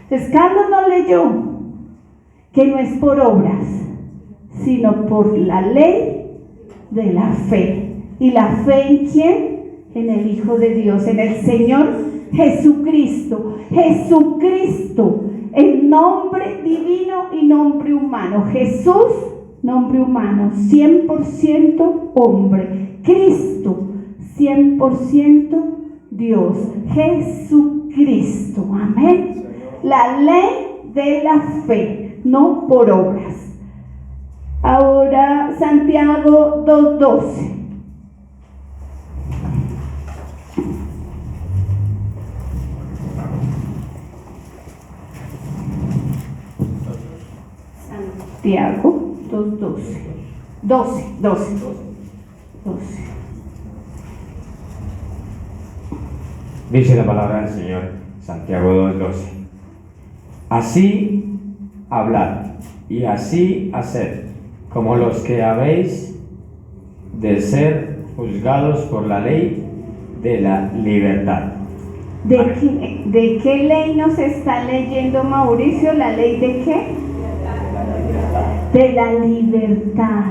Entonces Carlos no leyó que no es por obras, sino por la ley de la fe. ¿Y la fe en quién? En el Hijo de Dios, en el Señor Jesucristo. Jesucristo, el nombre divino y nombre humano. Jesús, nombre humano, 100% hombre. Cristo, 100% Dios. Jesucristo, amén. La ley de la fe, no por obras. Ahora Santiago 2:12. Santiago 2:12. 12. Dice la palabra del Señor, Santiago 2:12. Así hablad y así haced, como los que habéis de ser juzgados por la ley de la libertad. ¿De qué ley nos está leyendo Mauricio? ¿La ley de qué? De la libertad.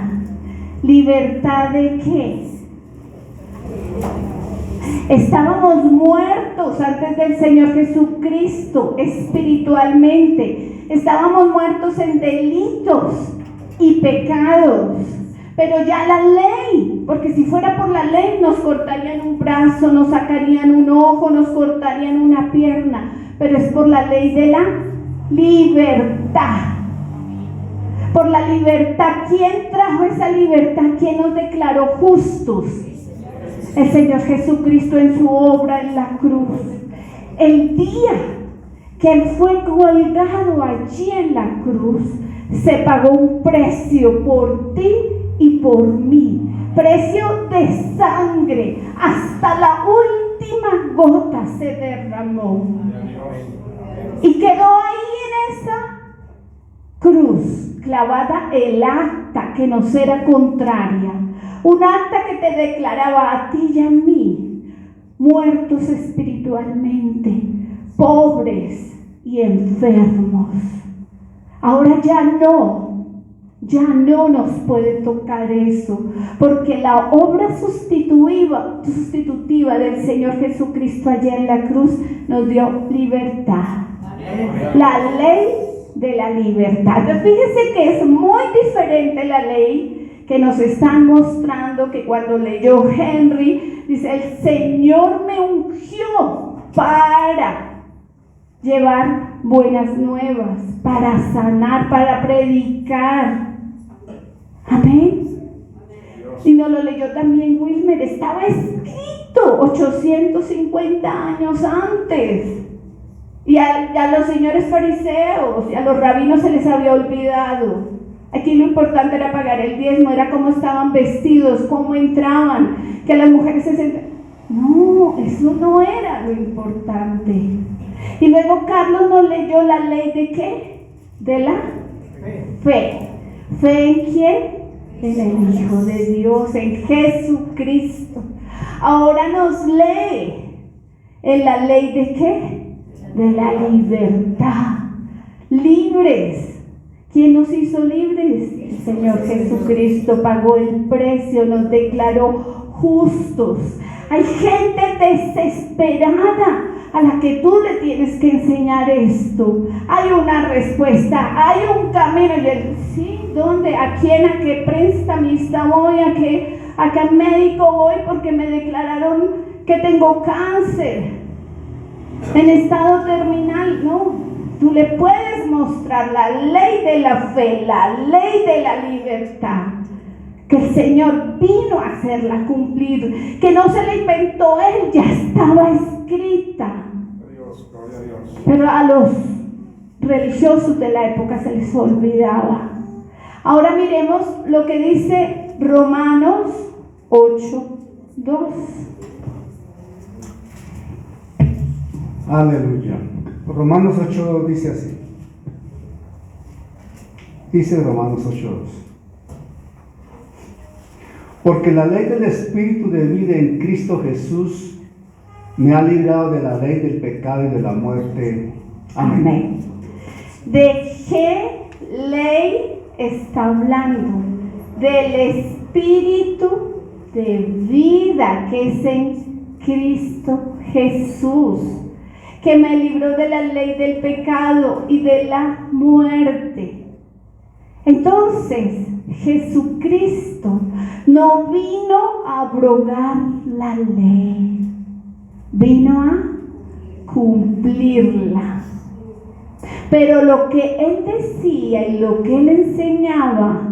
¿Libertad de qué? Estábamos muertos antes del Señor Jesucristo espiritualmente. Estábamos muertos en delitos y pecados. Pero ya la ley, porque si fuera por la ley nos cortarían un brazo, nos sacarían un ojo, nos cortarían una pierna. Pero es por la ley de la libertad. Por la libertad. ¿Quién trajo esa libertad? ¿Quién nos declaró justos? El Señor Jesucristo en su obra en la cruz. El día que Él fue colgado allí en la cruz, se pagó un precio por ti y por mí, precio de sangre, hasta la última gota se derramó. Y quedó ahí en esa cruz clavada el acta que nos era contraria, un acta que te declaraba a ti y a mí muertos espiritualmente, pobres y enfermos. Ahora ya no nos puede tocar eso, porque la obra sustitutiva del Señor Jesucristo allá en la cruz nos dio libertad. La ley de la libertad. Entonces, fíjese que es muy diferente la ley que nos están mostrando, que cuando leyó Henry, dice: el Señor me ungió para llevar buenas nuevas, para sanar, para predicar. Amén. Y nos lo leyó también Wilmer. Estaba escrito 850 años antes. Y a los señores fariseos y a los rabinos se les había olvidado. Aquí lo importante era pagar el diezmo, era cómo estaban vestidos, cómo entraban, que las mujeres se sentaban. No, eso no era lo importante. Y luego Carlos nos leyó la ley de ¿qué? De la fe. ¿Fe en quién? En el Hijo de Dios, en Jesucristo. Ahora nos lee en la ley de ¿qué? De la libertad. Libres. ¿Quién nos hizo libres? El Señor Jesucristo pagó el precio, nos declaró justos. Hay gente desesperada a la que tú le tienes que enseñar esto. Hay una respuesta, hay un camino. Y él, ¿sí? ¿Dónde? ¿A quién? ¿A qué prestamista voy? ¿A qué médico voy? Porque me declararon que tengo cáncer en estado terminal. No, tú le puedes mostrar la ley de la fe, la ley de la libertad, que el Señor vino a hacerla cumplir, que no se la inventó Él, ya estaba escrita. Gloria a Dios. Pero a los religiosos de la época se les olvidaba. Ahora miremos lo que dice Romanos 8:2. Aleluya. Romanos 8 dice así. Dice Romanos 8:2. Porque la ley del Espíritu de vida en Cristo Jesús me ha librado de la ley del pecado y de la muerte. Amén. Amén. ¿De qué ley está hablando? Del Espíritu de vida que es en Cristo Jesús, que me libró de la ley del pecado y de la muerte. Entonces, Jesucristo no vino a abrogar la ley, vino a cumplirla. Pero lo que Él decía y lo que Él enseñaba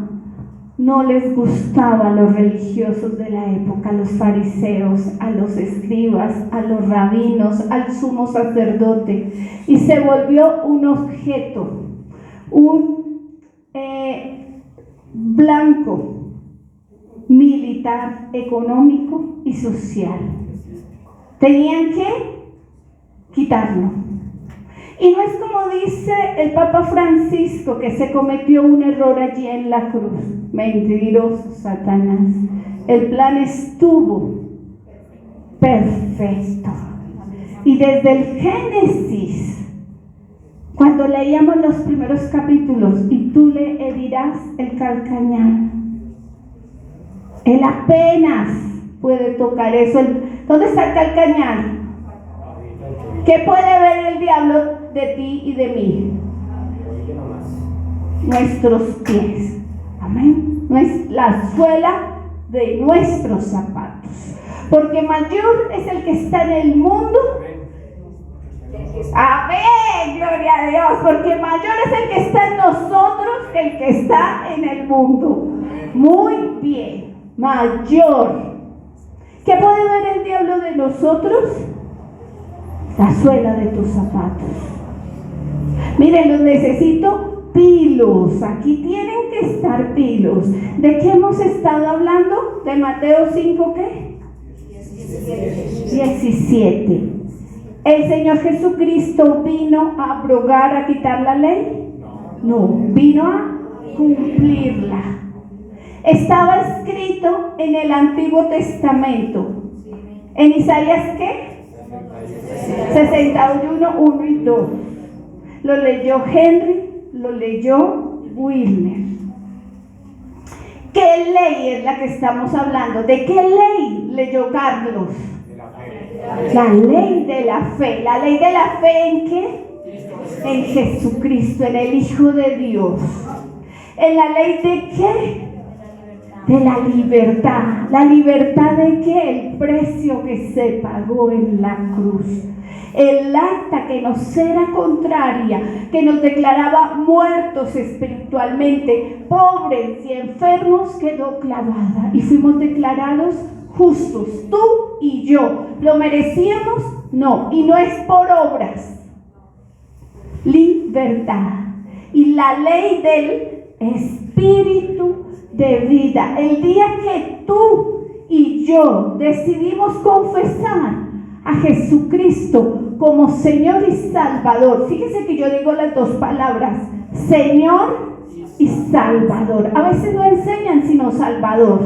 no les gustaba a los religiosos de la época, a los fariseos, a los escribas, a los rabinos, al sumo sacerdote, y se volvió un objeto, un blanco militar, económico y social. Tenían que quitarlo. Y no es como dice el Papa Francisco, que se cometió un error allí en la cruz. Mentiroso Satanás. El plan estuvo perfecto. Y desde el Génesis, cuando leíamos los primeros capítulos, y tú le herirás el calcañar, él apenas puede tocar eso. ¿Dónde está el calcañar? ¿Qué puede ver el diablo de ti y de mí? Nuestros pies. Amén. La suela de nuestros zapatos. Porque mayor es el que está en el mundo. Amén, gloria a Dios. Porque mayor es el que está en nosotros que el que está en el mundo. Muy bien, mayor. ¿Qué puede ver el diablo de nosotros? La suela de tus zapatos. Miren, los necesito pilos, aquí tienen que estar pilos. ¿De qué hemos estado hablando? ¿De Mateo 5 qué? 17. ¿El Señor Jesucristo vino a abrogar, a quitar la ley? No, vino a cumplirla. Estaba escrito en el Antiguo Testamento. ¿En Isaías qué? 61, 1 y 2. Lo leyó Henry, lo leyó Wilmer. ¿Qué ley es la que estamos hablando? ¿De qué ley leyó Carlos? La ley de la fe. ¿La ley de la fe en qué? En Jesucristo, en el Hijo de Dios. ¿En la ley de qué? De la libertad. ¿La libertad de qué? El precio que se pagó en la cruz. El acta que nos era contraria, que nos declaraba muertos espiritualmente, pobres y enfermos, quedó clavada y fuimos declarados justos, tú y yo. ¿Lo merecíamos? No, y no es por obras. Libertad. Y la ley del Espíritu de vida. El día que tú y yo decidimos confesar a Jesucristo como Señor y Salvador. Fíjese que yo digo las dos palabras, Señor y Salvador. A veces no enseñan sino Salvador.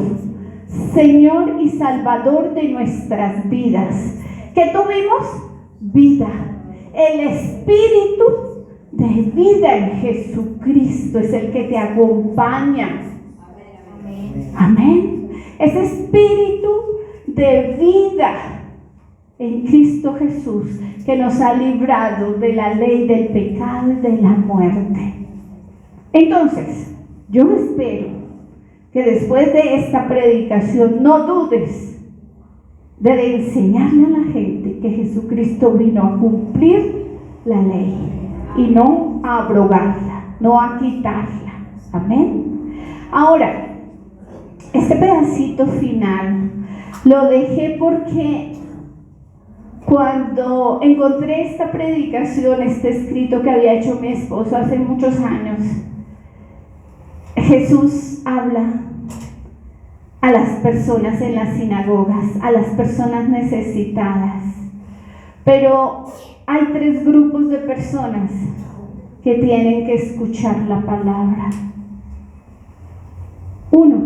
Señor y Salvador de nuestras vidas. ¿Qué tuvimos? Vida. El Espíritu de vida en Jesucristo es el que te acompaña. Amén. Ese Espíritu de vida en Cristo Jesús, que nos ha librado de la ley del pecado y de la muerte. Entonces, yo espero que después de esta predicación no dudes de enseñarle a la gente que Jesucristo vino a cumplir la ley y no a abrogarla, no a quitarla. Amén. Ahora, este pedacito final lo dejé porque cuando encontré esta predicación, este escrito que había hecho mi esposo hace muchos años, Jesús habla a las personas en las sinagogas, a las personas necesitadas. Pero hay 3 grupos de personas que tienen que escuchar la palabra. 1,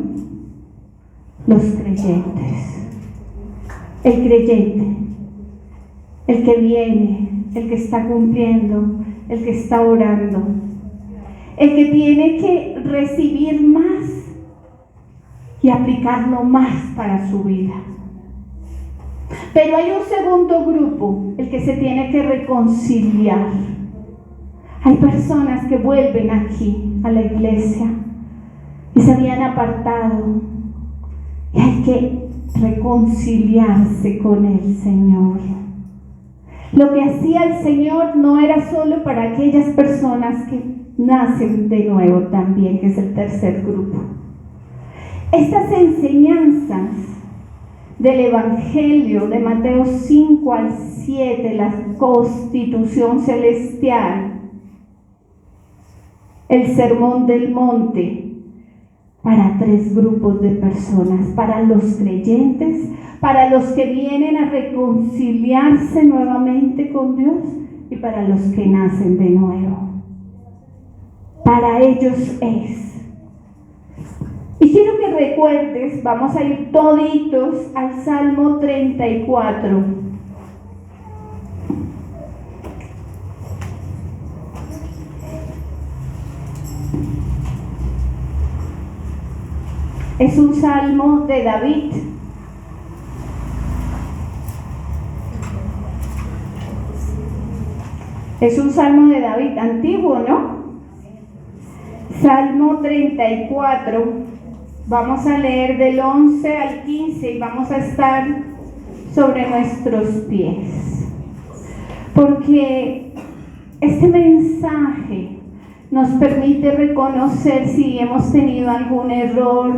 los creyentes. El creyente. El que viene, el que está cumpliendo, el que está orando, el que tiene que recibir más y aplicarlo más para su vida. Pero hay un segundo grupo, el que se tiene que reconciliar. Hay personas que vuelven aquí a la iglesia y se habían apartado y hay que reconciliarse con el Señor. Lo que hacía el Señor no era solo para aquellas personas que nacen de nuevo también, que es el tercer grupo. Estas enseñanzas del Evangelio de Mateo 5 al 7, la constitución celestial, el sermón del monte, para 3 grupos de personas: para los creyentes, para los que vienen a reconciliarse nuevamente con Dios y para los que nacen de nuevo. Para ellos es. Y quiero que recuerdes, vamos a ir toditos al Salmo 34. Es un salmo de David. Es un salmo de David antiguo, ¿no? Salmo 34. Vamos a leer del 11 al 15 y vamos a estar sobre nuestros pies. Porque este mensaje nos permite reconocer si hemos tenido algún error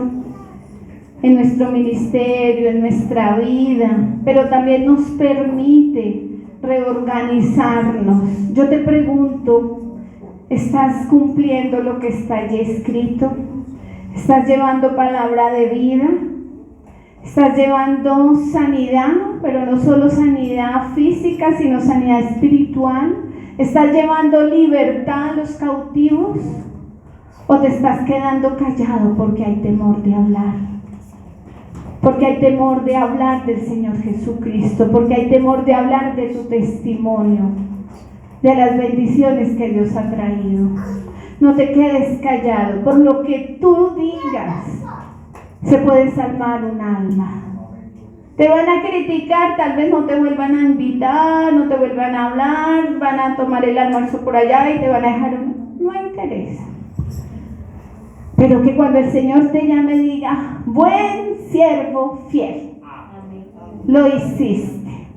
en nuestro ministerio, en nuestra vida, pero también nos permite reorganizarnos. Yo te pregunto, Estás cumpliendo lo que está allí escrito. Estás llevando palabra de vida. Estás llevando sanidad, pero no solo sanidad física, sino sanidad espiritual. Estás llevando libertad a los cautivos. ¿O te estás quedando callado porque hay temor de hablar? Porque hay temor de hablar del Señor Jesucristo, porque hay temor de hablar de tu testimonio, de las bendiciones que Dios ha traído. No te quedes callado. Por lo que tú digas, se puede salvar un alma. Te van a criticar, tal vez no te vuelvan a invitar, no te vuelvan a hablar, van a tomar el almuerzo por allá y te van a dejar. No interesa. Pero que cuando el Señor te llame diga: buen siervo fiel, lo hiciste.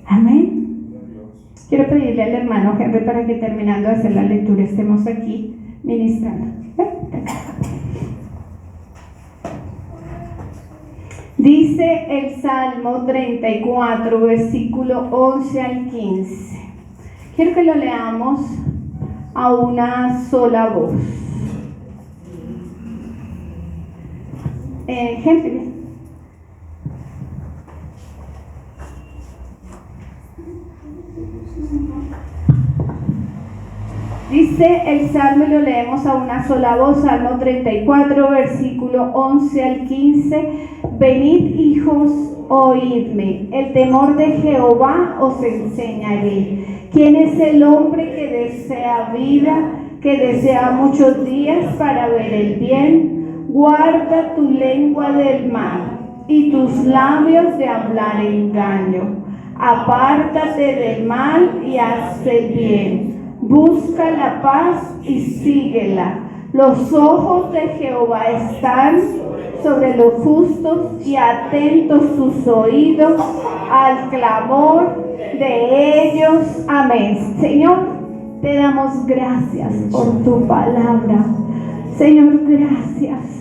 Amén. Quiero pedirle al hermano Henry para que, terminando de hacer la lectura, estemos aquí ministrando. Dice el Salmo 34, versículo 11 al 15. Quiero que lo leamos a una sola voz. Henry. Dice el Salmo, y lo leemos a una sola voz, Salmo 34, versículo 11 al 15. Venid, hijos, oídme, el temor de Jehová os enseñaré. ¿Quién es el hombre que desea vida, que desea muchos días para ver el bien? Guarda tu lengua del mal y tus labios de hablar engaño. Apártate del mal y haz el bien. Busca la paz y síguela. Los ojos de Jehová están sobre los justos y atentos sus oídos al clamor de ellos. Amén. Señor, te damos gracias por tu palabra. Señor, gracias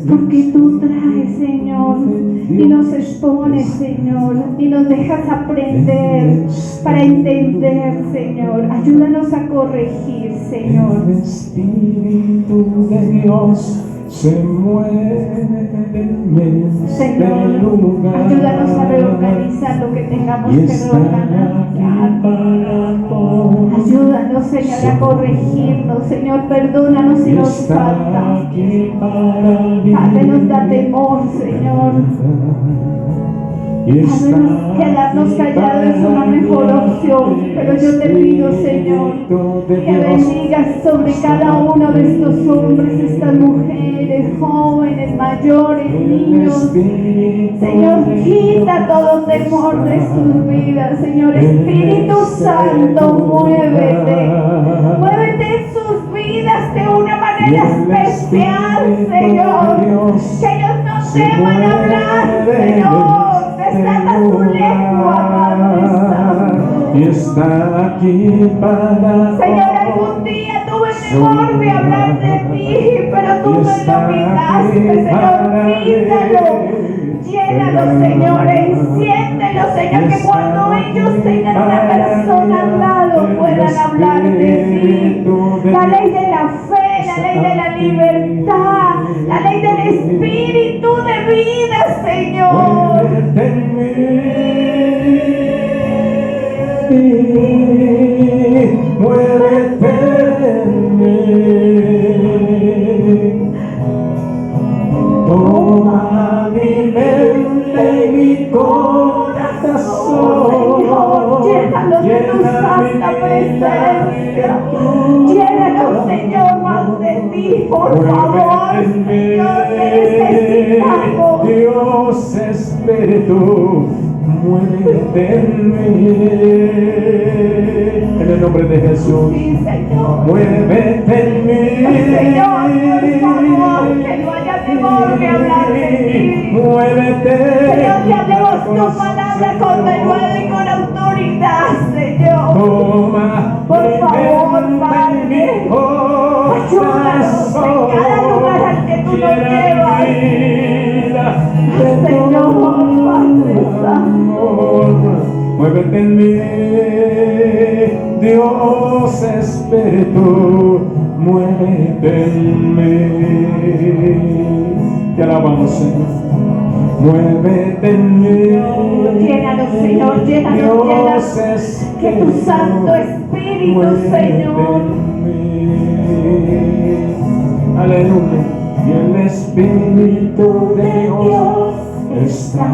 porque tú traes, Señor, y nos expones, Señor, y nos dejas aprender para entender, Señor. Ayúdanos a corregir, Señor. El Espíritu de Dios se mueve en este Señor, ayúdanos a reorganizar lo que tengamos que reorganizar. Ayúdanos, Señor, a corregirnos. Señor, perdónanos si nos falta. Padre, nos da temor, Señor. Quedarnos callados es una mejor opción, pero yo te pido, Señor, que bendigas sobre cada uno de estos hombres, estas mujeres, jóvenes, mayores, niños. Señor, quita todo temor de sus vidas. Señor, Espíritu Santo, muévete en sus vidas de una manera especial, Señor. Que ellos no teman hablar, Señor. Desata tu lengua, Padre Santo. Y está aquí para Señor, algún día tuve temor de hablar de ti, pero tú me lo quitaste, Señor. Quítalo. Llénalo, Señor, enciéndelo, Señor, que cuando ellos tengan una persona al lado puedan hablar de ti. La ley de la fe, la ley de la libertad, la ley del espíritu de vida, Señor. Muévete en mí. Toma mi mente y mi corazón. Llénalos de tu santa presencia. Llénalos, Señor, más de ti, por favor, Señor, te necesitamos. Dios Espíritu, muévete en mí. En el nombre de Jesús. Sí, Señor. Muévete en mí. Señor, por favor, que no haya temor de hablar de ti. Muévete. Señor, que hablemos tu palabra con denuedo y con autoridad, Señor. Toma, Por favor, Padre, ayúdanos en cada lugar al que tú nos llevas. Señor, Padre Santo. Muévete en mí, Dios Espíritu, muévete en mí. Te alabamos, Señor. Muévete en mí. Llénanos, Señor, llénanos, Dios llénanos. Espíritu, Que tu Santo Espíritu, muévete Señor. en mí. Aleluya. Y el Espíritu de Dios está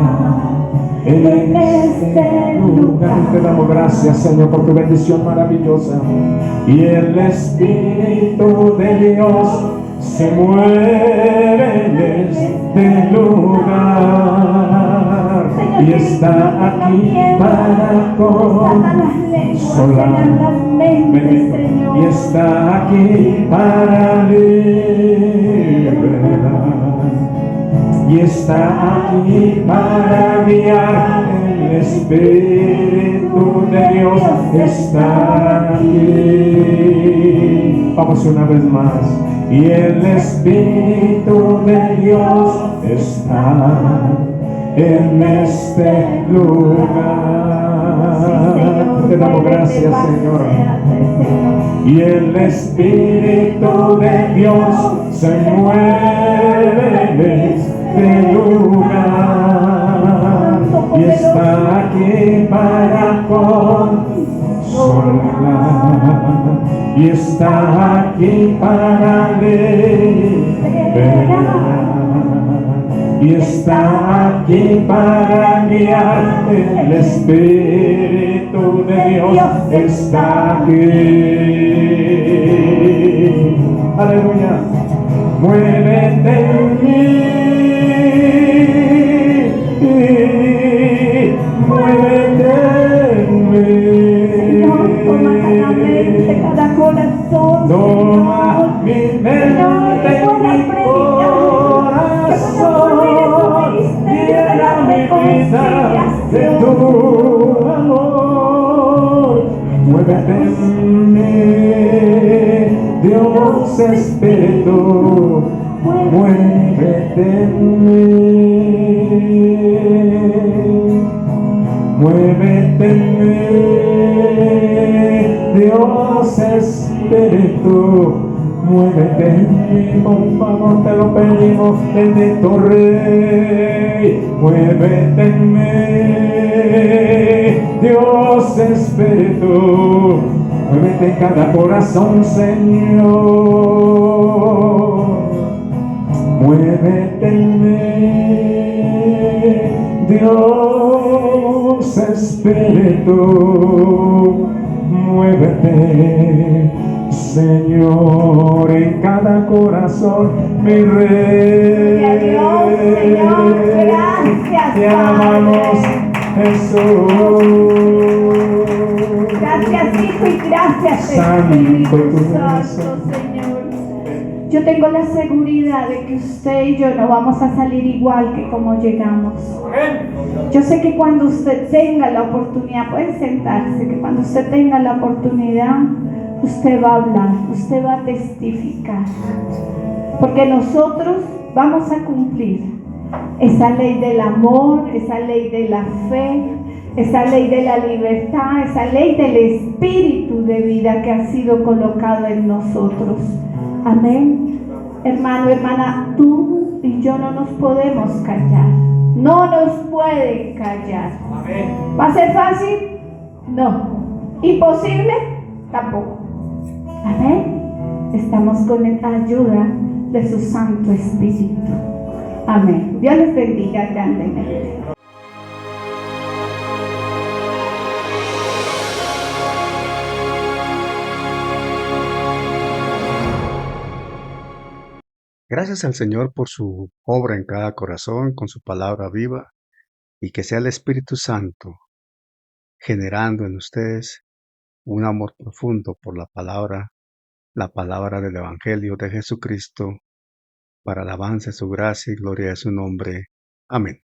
en este lugar. Te damos gracias, Señor, por tu bendición maravillosa. Y el Espíritu de Dios se mueve en este lugar y está aquí para consolar. Y está aquí para liberar. Y está aquí para guiar. El Espíritu de Dios está aquí. Vamos una vez más. Y el Espíritu de Dios está en este lugar. Te damos gracias, Señor. Y el Espíritu de Dios se mueve en este lugar y está aquí para consolar y está aquí para liberar y está aquí para guiar. El Espíritu de Dios está aquí. Aleluya. Muévete en mí, muévete en mí. Señor, toma cada mente, cada corazón. Toma mi mente, mi corazón, llena mi vida de tu amor. Muévete en mí, Dios Espíritu, muévete en mí, muévete en mí, Dios Espíritu, muévete en mí, por favor te lo pedimos, bendito Rey, muévete en mí, Dios Espíritu, muévete en cada corazón, Señor, muévete en mí, Dios Espíritu, muévete, Señor, en cada corazón, mi Rey. Dios, Señor, gracias, Te amamos, Jesús. Gracias, Hijo, y gracias, Espíritu Santo, Señor. Yo tengo la seguridad de que usted y yo no vamos a salir igual que como llegamos. Yo sé que cuando usted tenga la oportunidad, puede sentarse, que cuando usted tenga la oportunidad, usted va a hablar, usted va a testificar. Porque nosotros vamos a cumplir esa ley del amor, esa ley de la fe, esa ley de la libertad, esa ley del espíritu de vida que ha sido colocado en nosotros. Amén. Hermano, hermana, tú y yo no nos podemos callar. No nos pueden callar. ¿Va a ser fácil? No. ¿Imposible? Tampoco. Amén. Estamos con la ayuda de su Santo Espíritu. Amén. Dios les bendiga grandemente. Gracias al Señor por su obra en cada corazón, con su palabra viva, y que sea el Espíritu Santo generando en ustedes un amor profundo por la palabra del Evangelio de Jesucristo, para alabanza de su gracia y gloria de su nombre. Amén.